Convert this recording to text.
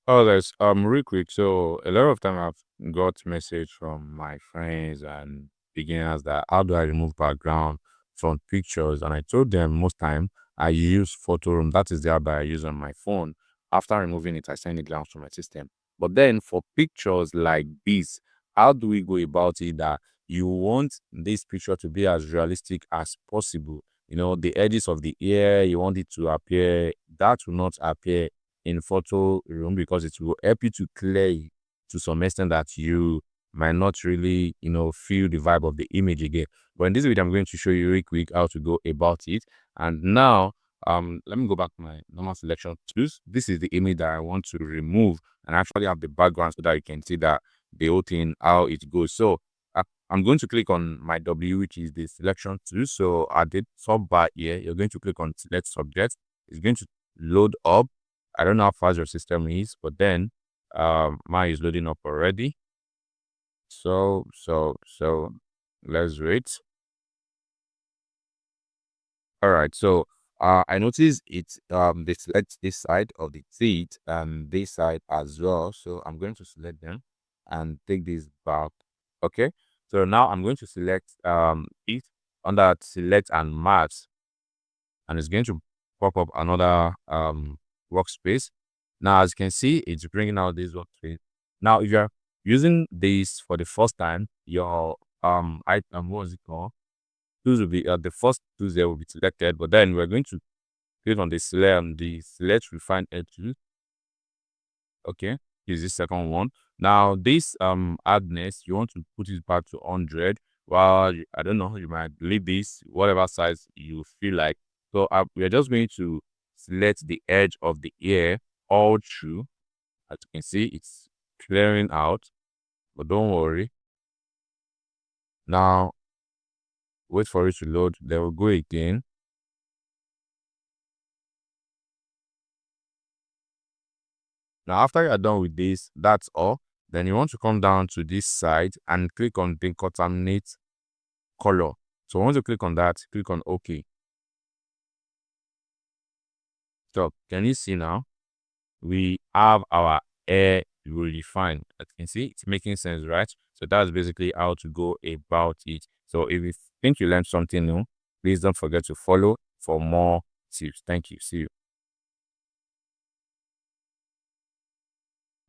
Oh, there's real quick. So a lot of time I've got message from my friends and beginners that how do I remove background from pictures? And I told them most time I use Photo Room. That is the app that I use on my phone. After removing it, I send it down to my system. But then for pictures like this, how do we go about it that you want this picture to be as realistic as possible? You know, the edges of the ear, you want it to appear, that will not appear in Photo Room because it will help you to clear it to some extent that you might not really, feel the vibe of the image again. But in this video, I'm going to show you real quick how to go about it. And now, let me go back to my normal selection tools. This is the image that I want to remove and actually have the background so that you can see that the whole thing, how it goes. So I'm going to click on my W, which is the selection tool. So at the top bar here, you're going to click on select subject. It's going to load up. I don't know how fast your system is, but then mine is loading up already. So let's wait. All right. So I notice it's they select this side of the teeth and this side as well. So I'm going to select them and take this back. Okay. So now I'm going to select it under select and mask, and it's going to pop up another workspace. Now, as you can see, it's bringing out this workspace. Now, if you're using this for the first time, your item, what is it called? Tools will be the first tools there will be selected, but then we're going to click on the select refine edge tool. Okay, is the second one. Now, this hardness, you want to put it back to 100. Well, I don't know, you might leave this whatever size you feel like. So we're just going to select the edge of the ear all through. As you can see, it's clearing out, but don't worry. Now, wait for it to load. They will go again. Now, after you're done with this, that's all. Then you want to come down to this side and click on decontaminate color. So once you click on that, click on OK. So can you see now? We have our air really fine. As you can see, it's making sense, right? So that's basically how to go about it. So if you think you learned something new, please don't forget to follow for more tips. Thank you. See you.